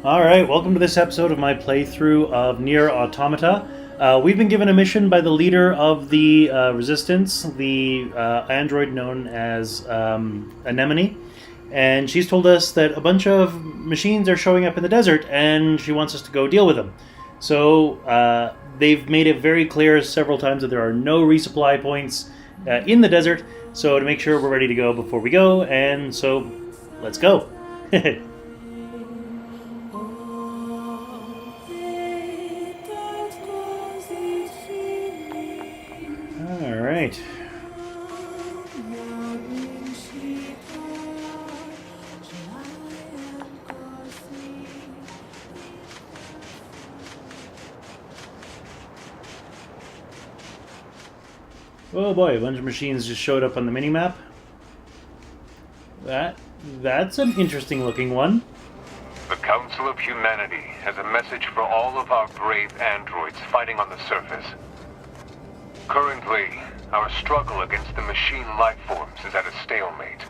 Alright, welcome to this episode of my playthrough of NieR Automata. We've been given a mission by the leader of the Resistance, the android known as Anemone, and she's told us that a bunch of machines are showing up in the desert, and she wants us to go deal with them. So they've made it very clear several times that there are no resupply points in the desert, so to make sure we're ready to go before we go, and so let's go. Alright. Oh boy, a bunch of machines just showed up on the minimap. That's an interesting looking one. The Council of Humanity has a message for all of our brave androids fighting on the surface. Currently, our struggle against the machine lifeforms is at a stalemate.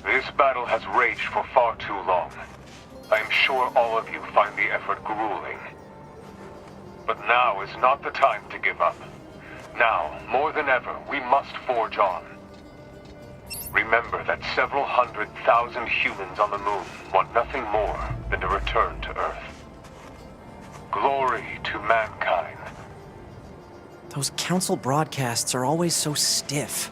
This battle has raged for far too long. I am sure all of you find the effort grueling. But now is not the time to give up. Now, more than ever, we must forge on. Remember that several 100,000 humans on the moon want nothing more than to return to Earth. Glory to mankind. Those council broadcasts are always so stiff.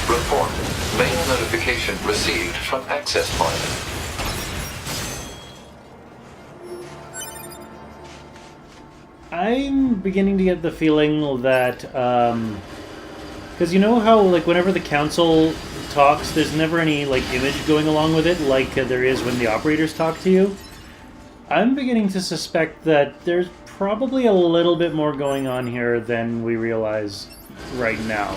Report. Main notification received from access point. I'm beginning to get the feeling that, because you know how, like, whenever the council talks, there's never any, like, image going along with it, like there is when the operators talk to you? I'm beginning to suspect that there's probably a little bit more going on here than we realize right now.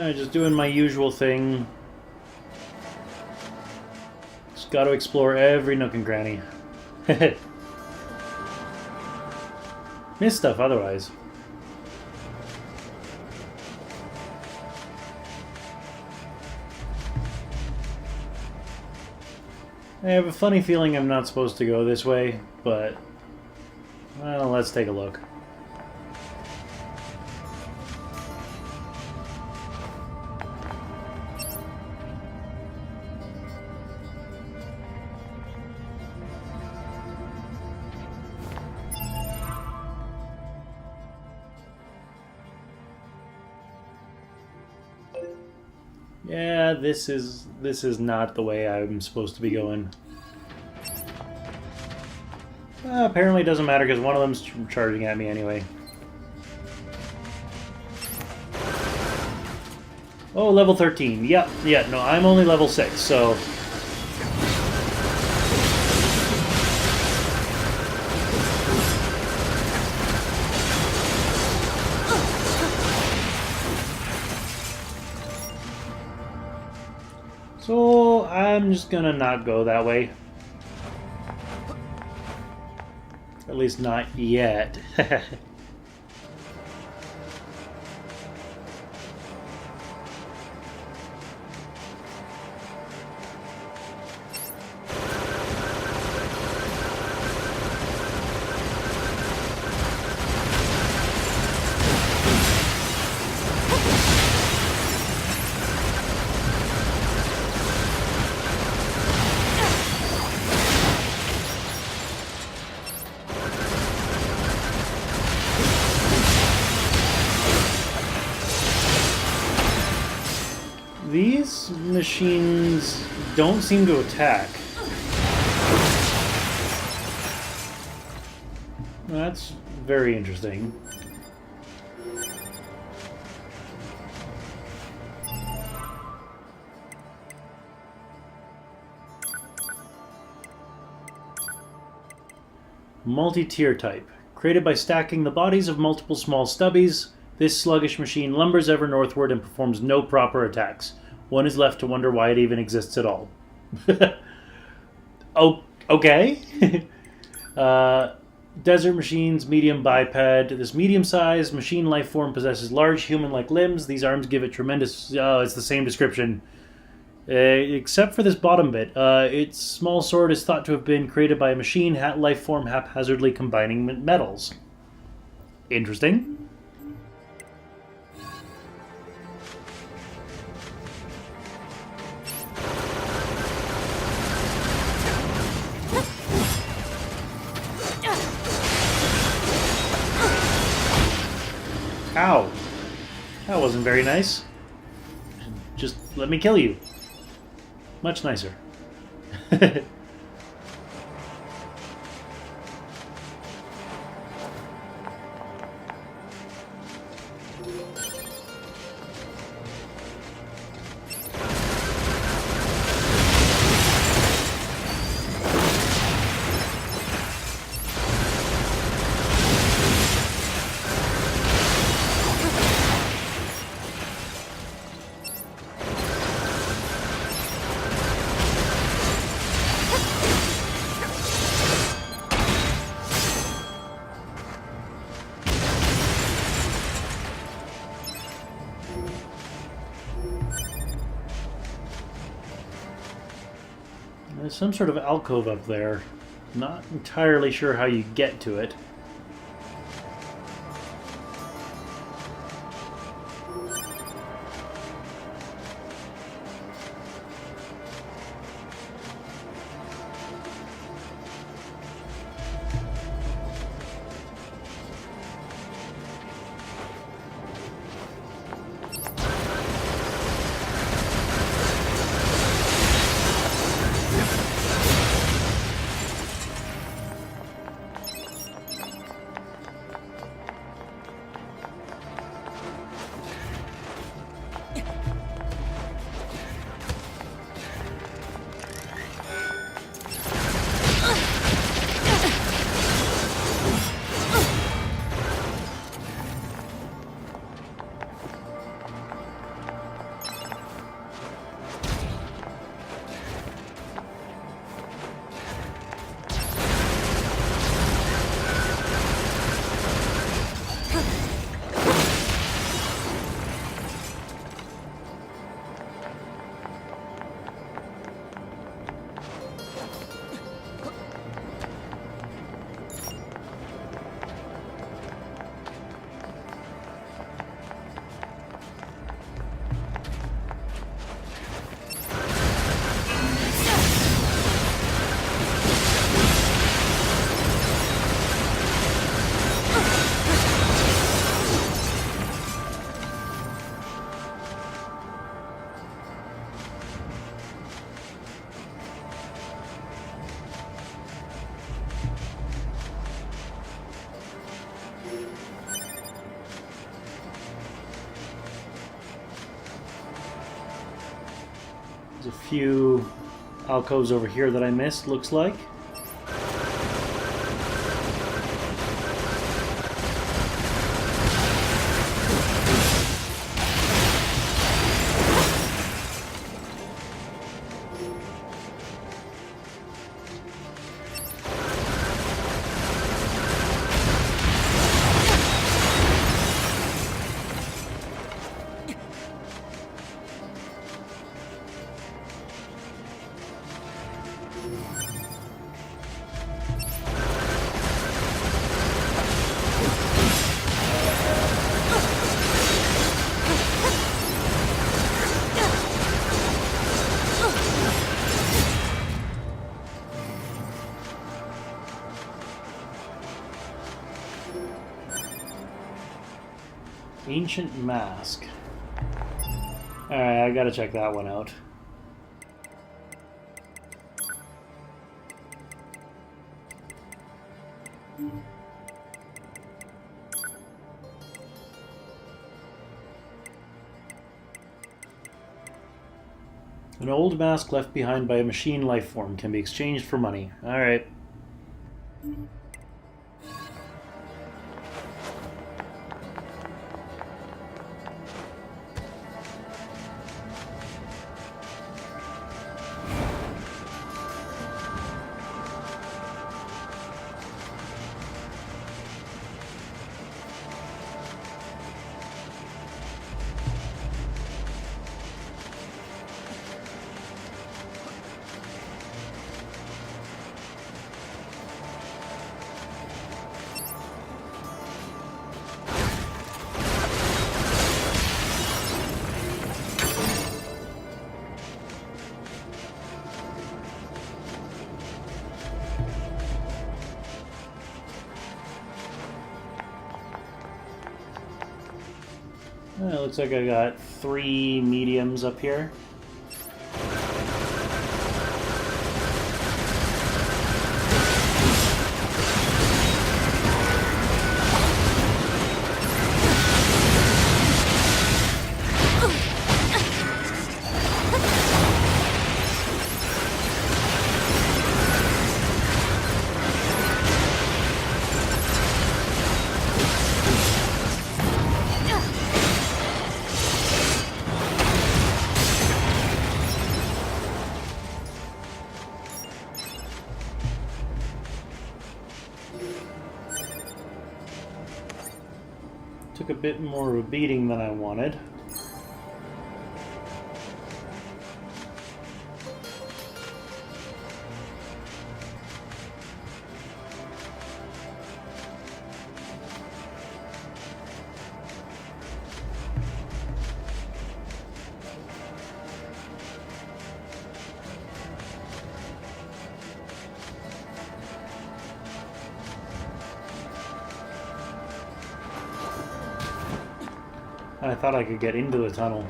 Just doing my usual thing. Just got to explore every nook and cranny. Miss stuff otherwise. I have a funny feeling I'm not supposed to go this way, but well, let's take a look. Yeah, this is not the way I'm supposed to be going. Apparently it doesn't matter because one of them's charging at me anyway. Oh, level 13. Yep, yeah, no, I'm only level 6, so... So, I'm just gonna not go that way. At least not yet. These machines don't seem to attack. That's very interesting. Multi-tier type. Created by stacking the bodies of multiple small stubbies, this sluggish machine lumbers ever northward and performs no proper attacks. One is left to wonder why it even exists at all. Oh, okay. Desert machines, medium biped. This medium-sized machine life form possesses large human-like limbs. These arms give it tremendous... Oh, it's the same description. Except for this bottom bit. Its small sword is thought to have been created by a machine life form haphazardly combining metals. Interesting. Ow. That wasn't very nice. Just let me kill you. Much nicer. There's some sort of alcove up there. Not entirely sure how you get to it. There's a few alcoves over here that I missed, looks like. Ancient Mask. Alright, I gotta check that one out. An old mask left behind by a machine life form can be exchanged for money. Alright. looks like I got 3 mediums up here. Took a bit more of a beating than I wanted. I thought I could get into the tunnel.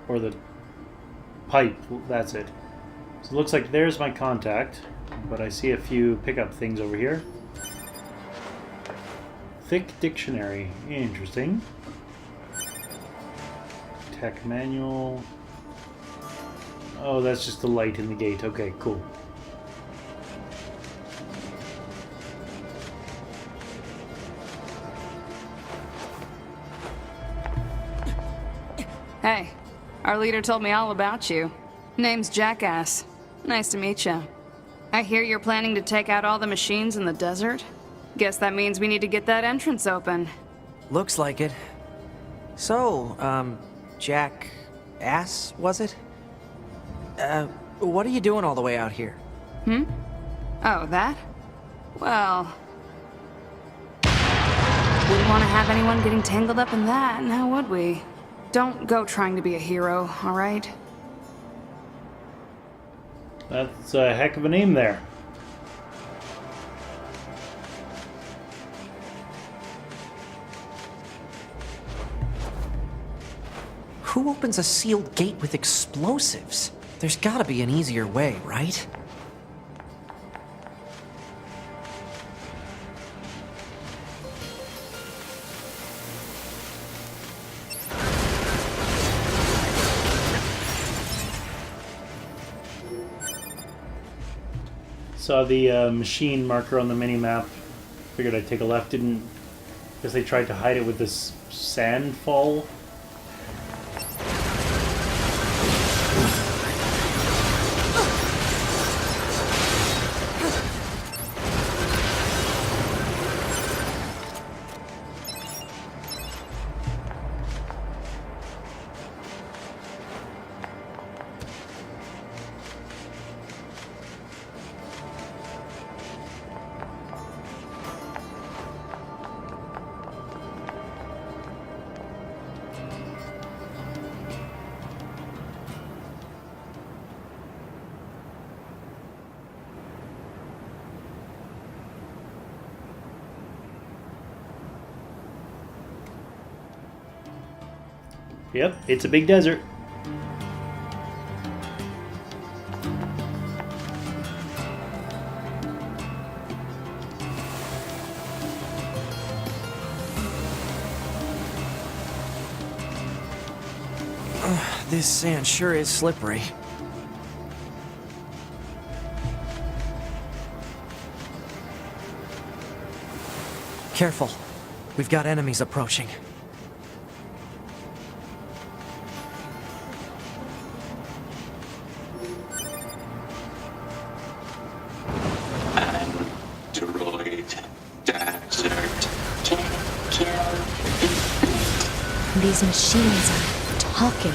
Or the pipe, that's it. So it looks like there's my contact, but I see a few pickup things over here. Thick dictionary, interesting. Tech manual. Oh, that's just the light in the gate. Okay, cool. Hey, our leader told me all about you. Name's Jackass. Nice to meet you. I hear you're planning to take out all the machines in the desert? Guess that means we need to get that entrance open. Looks like it. So, Jackass, was it? What are you doing all the way out here? Oh, that? Well... wouldn't want to have anyone getting tangled up in that, now would we? Don't go trying to be a hero, alright? That's a heck of a name there. Who opens a sealed gate with explosives? There's gotta be an easier way, right? Saw the machine marker on the mini-map. Figured I'd take a left. Didn't... Guess they tried to hide it with this sand fall. Yep, it's a big desert. This sand sure is slippery. Careful. We've got enemies approaching. These machines are talking.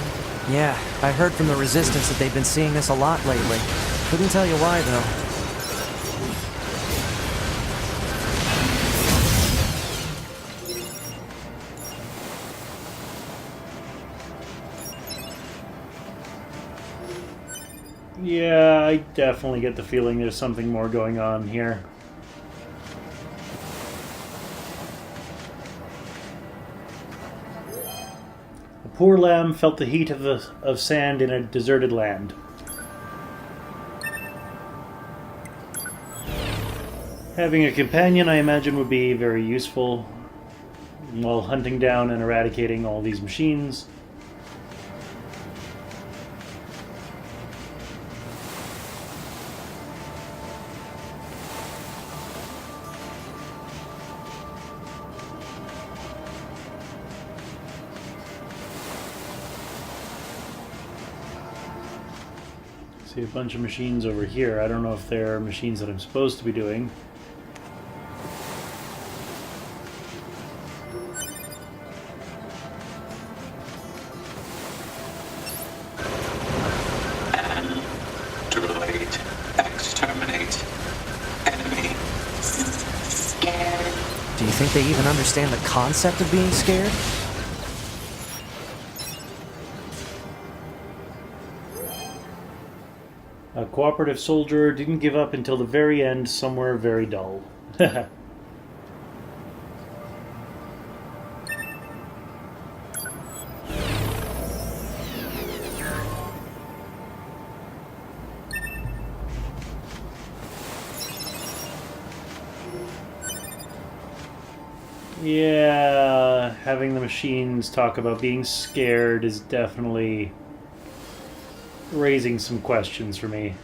Yeah, I heard from the Resistance that they've been seeing this a lot lately. Couldn't tell you why, though. Yeah, I definitely get the feeling there's something more going on here. poor lamb felt the heat of sand in a deserted land. Having a companion, I imagine, would be very useful while hunting down and eradicating all these machines. See a bunch of machines over here. I don't know if they're machines that I'm supposed to be doing. Exterminate. Enemy. Scared. Do you think they even understand the concept of being scared? A cooperative soldier didn't give up until the very end, somewhere very dull. Yeah, having the machines talk about being scared is definitely raising some questions for me.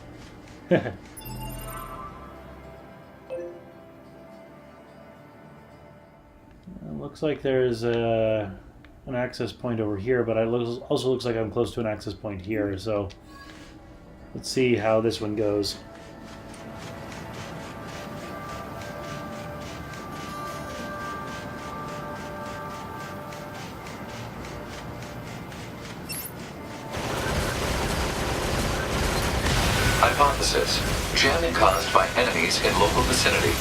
Looks like there's an access point over here, but it also looks like I'm close to an access point here, so let's see how this one goes. Hypothesis. Jamming caused by enemies in local vicinity.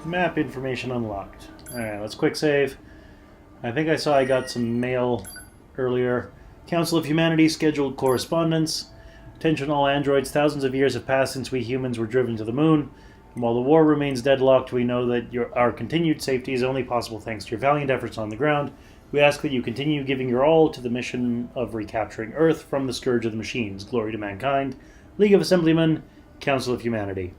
Map information unlocked. Alright, let's quick save. I think I got some mail earlier. Council of Humanity scheduled correspondence. Attention all androids, thousands of years have passed since we humans were driven to the moon. And while the war remains deadlocked, we know that our continued safety is only possible thanks to your valiant efforts on the ground. We ask that you continue giving your all to the mission of recapturing Earth from the scourge of the machines. Glory to mankind. League of Assemblymen, Council of Humanity.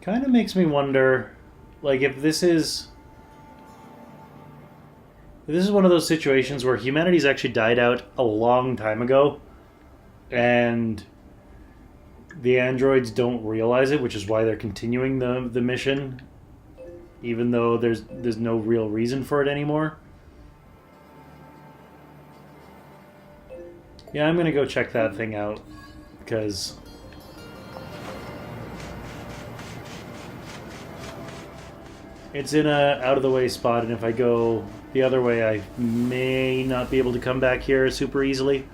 Kind of makes me wonder, like, if this is one of those situations where humanity's actually died out a long time ago, and the androids don't realize it, which is why they're continuing the mission, even though there's no real reason for it anymore. Yeah, I'm gonna go check that thing out, because it's in a out-of-the-way spot, and if I go the other way, I may not be able to come back here super easily.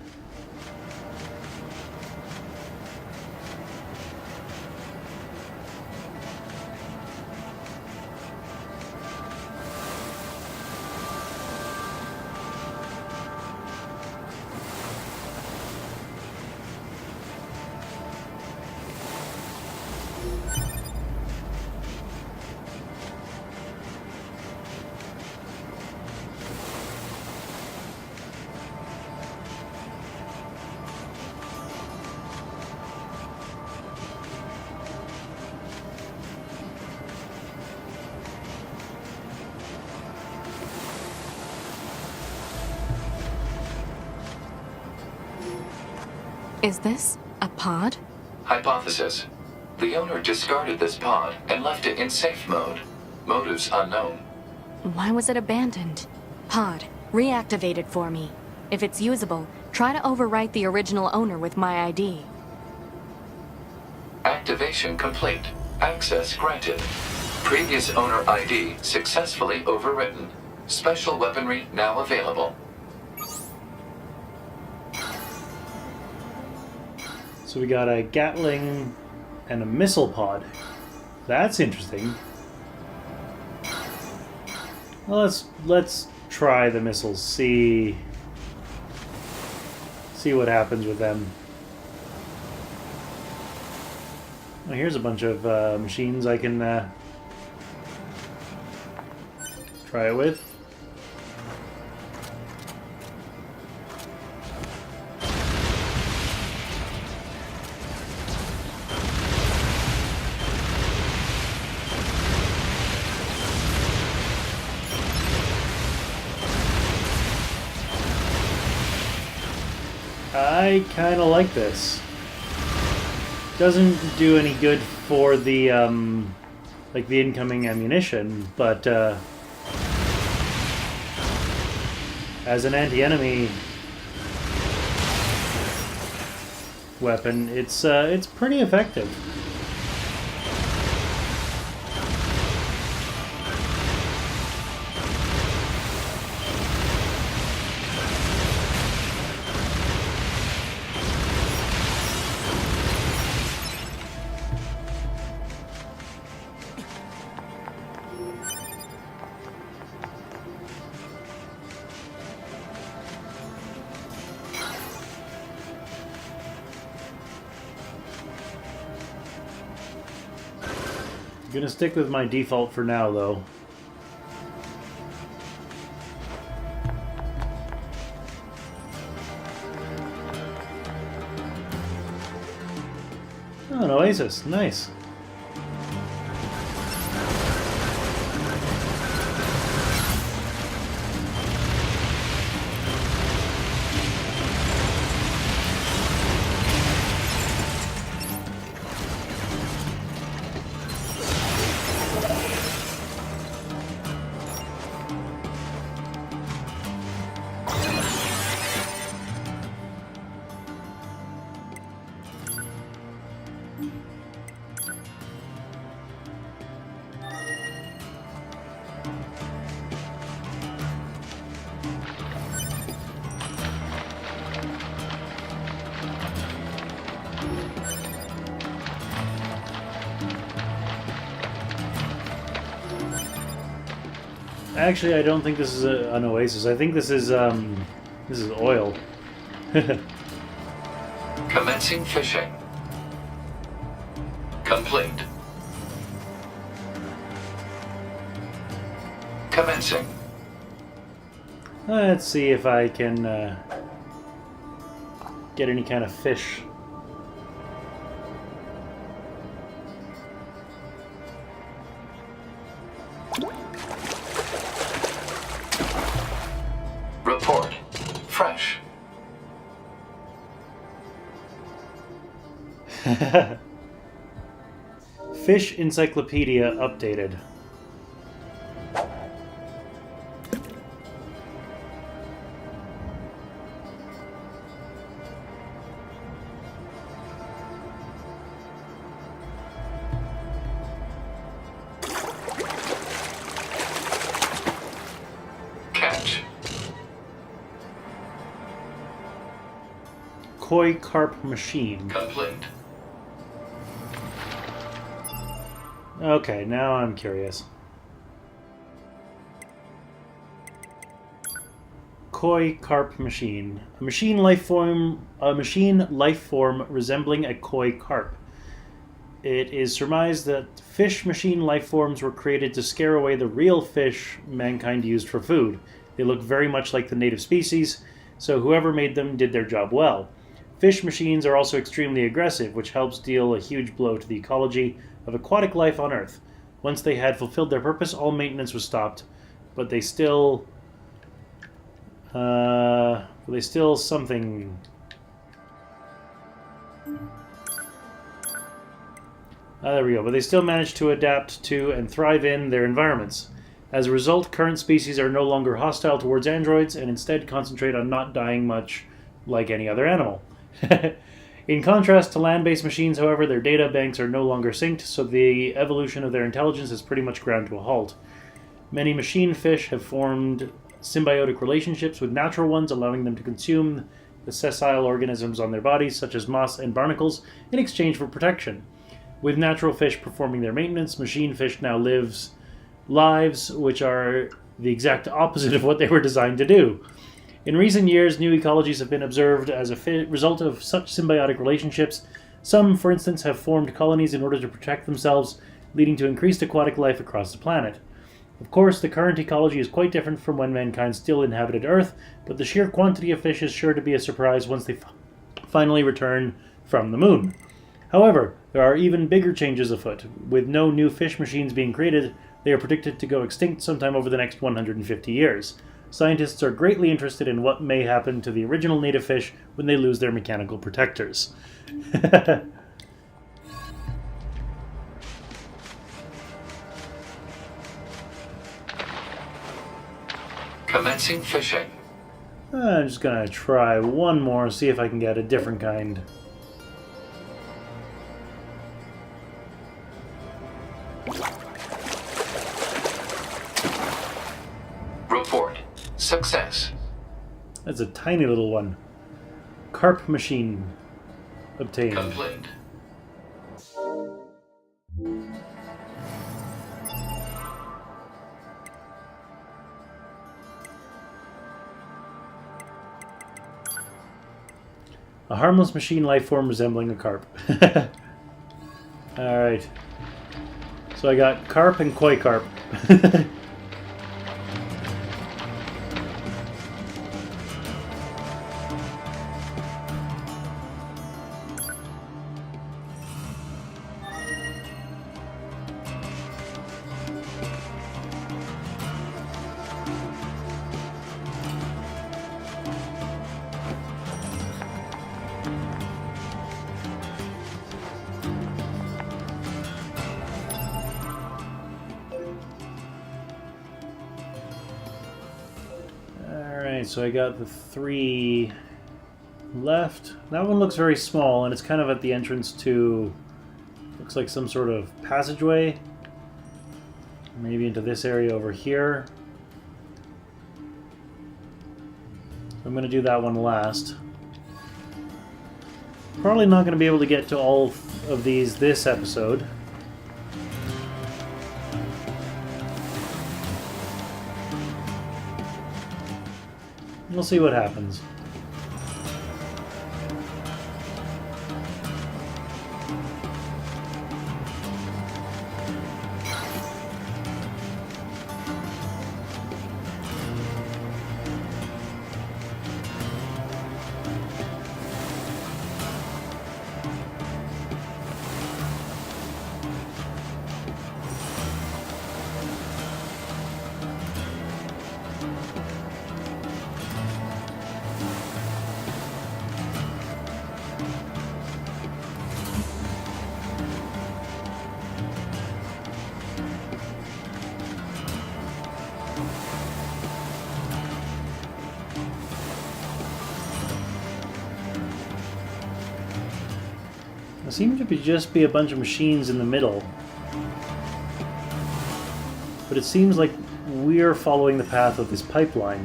Is this a pod? Hypothesis. The owner discarded this pod and left it in safe mode. Motives unknown. Why was it abandoned? Pod, reactivate it for me. If it's usable, try to overwrite the original owner with my ID. Activation complete. Access granted. Previous owner ID successfully overwritten. Special weaponry now available. So we got a Gatling and a missile pod. That's interesting. Well, let's try the missiles. See what happens with them. Well, here's a bunch of machines I can try it with. I kind of like this. Doesn't do any good for the like the incoming ammunition, but as an anti-enemy weapon, it's pretty effective. I'm gonna stick with my default for now, though. Oh, an oasis. Nice. Actually, I don't think this is an oasis. I think this is oil. Commencing fishing. Complete. Commencing. Let's see if I can get any kind of fish. Report. Fresh. Fish Encyclopedia updated. Catch. Koi carp machine. Complete. Okay, now I'm curious. Koi carp machine. A machine life form resembling a koi carp. It is surmised that fish machine life forms were created to scare away the real fish mankind used for food. They look very much like the native species, so whoever made them did their job well. Fish machines are also extremely aggressive, which helps deal a huge blow to the ecology of aquatic life on Earth. Once they had fulfilled their purpose, all maintenance was stopped, but they still something. There we go. But they still managed to adapt to and thrive in their environments. As a result, current species are no longer hostile towards androids and instead concentrate on not dying much like any other animal. In contrast to land-based machines, however, their data banks are no longer synced, so the evolution of their intelligence is pretty much ground to a halt. Many machine fish have formed symbiotic relationships with natural ones, allowing them to consume the sessile organisms on their bodies, such as moss and barnacles, in exchange for protection. With natural fish performing their maintenance, machine fish now lives lives which are the exact opposite of what they were designed to do. In recent years, new ecologies have been observed as a result of such symbiotic relationships. Some, for instance, have formed colonies in order to protect themselves, leading to increased aquatic life across the planet. Of course, the current ecology is quite different from when mankind still inhabited Earth, but the sheer quantity of fish is sure to be a surprise once they finally return from the moon. However, there are even bigger changes afoot. With no new fish machines being created, they are predicted to go extinct sometime over the next 150 years. Scientists are greatly interested in what may happen to the original native fish when they lose their mechanical protectors. Commencing fishing. I'm just gonna try one more, see if I can get a different kind. Report. Success. That's a tiny little one. Carp machine obtained. Complete. A harmless machine life form resembling a carp. Alright. So I got carp and koi carp. Alright, so I got the 3 left. That one looks very small, and it's kind of at the entrance to... looks like some sort of passageway. Maybe into this area over here. I'm going to do that one last. Probably not going to be able to get to all of these this episode. We'll see what happens. There seems to just be a bunch of machines in the middle. But it seems like we're following the path of this pipeline.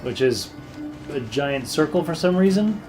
Which is a giant circle for some reason.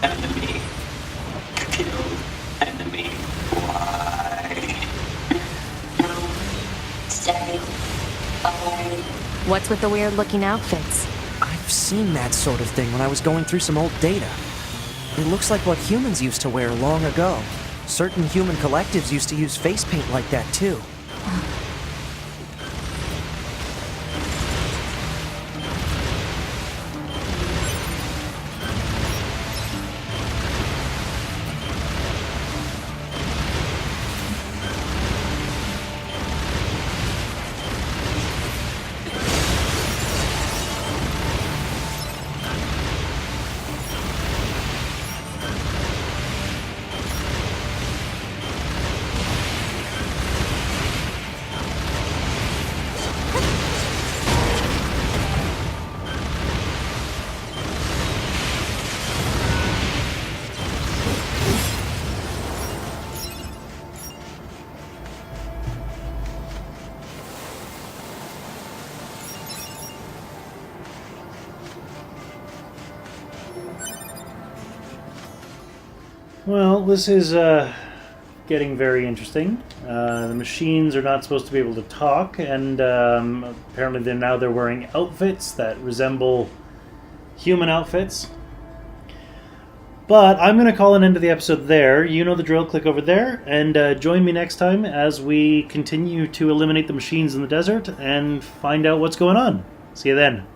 Enemy. Kill enemy. Why? Don't stay away. What's with the weird-looking outfits? I've seen that sort of thing when I was going through some old data. It looks like what humans used to wear long ago. Certain human collectives used to use face paint like that, too. this is getting very interesting. The machines are not supposed to be able to talk, and apparently they're wearing outfits that resemble human outfits. But I'm going to call an end to the episode there. You know the drill. Click over there and join me next time as we continue to eliminate the machines in the desert and find out what's going on. See you then.